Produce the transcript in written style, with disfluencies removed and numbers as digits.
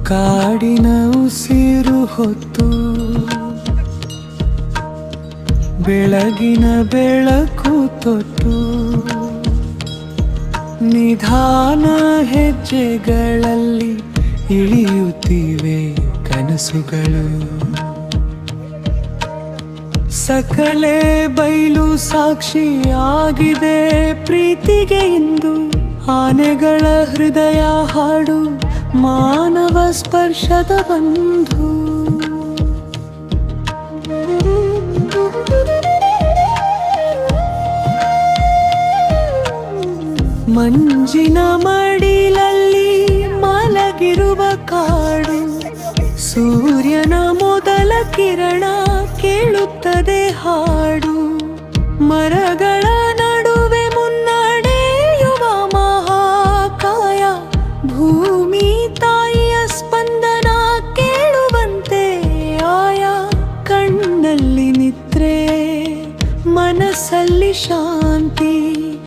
ಕಾಡಿನ ಉಸಿರು ಹೊತ್ತು ಬೆಳಗಿನ ಬೆಳಕು ತೊಟ್ಟು ನಿಧಾನ ಹೆಜ್ಜೆಗಳಲ್ಲಿ ಇಳಿಯುತ್ತಿವೆ ಕನಸುಗಳು. ಸಕಲೆ ಬಯಲು ಸಾಕ್ಷಿಯಾಗಿದೆ ಪ್ರೀತಿಗೆ ಇಂದು. ಆನೆಗಳ ಹೃದಯ ಹಾಡು ಮಾನವ ಸ್ಪರ್ಶದ ಬಂಧು. ಮಂಜಿನ ಮಡಿಲಲ್ಲಿ ಮಲಗಿರುವ ಕಾಡು. ಸೂರ್ಯನ ಮೊದಲ ಕಿರಣ ಕೇಳುತ್ತದೆ ಹಾಡು. ಮರಗಳ ನಡುವೆ ಮುನ್ನಡೆಯುವ ಮಹಾಕಾಯ. ಭೂಮಿ ತಾಯಿಯ ಸ್ಪಂದನ ಕೇಳುವಂತೆ ಆಯಾ. ಕಣ್ಣಲ್ಲಿ ನಿದ್ರೆ, ಮನಸ್ಸಲ್ಲಿ ಶಾಂತಿ.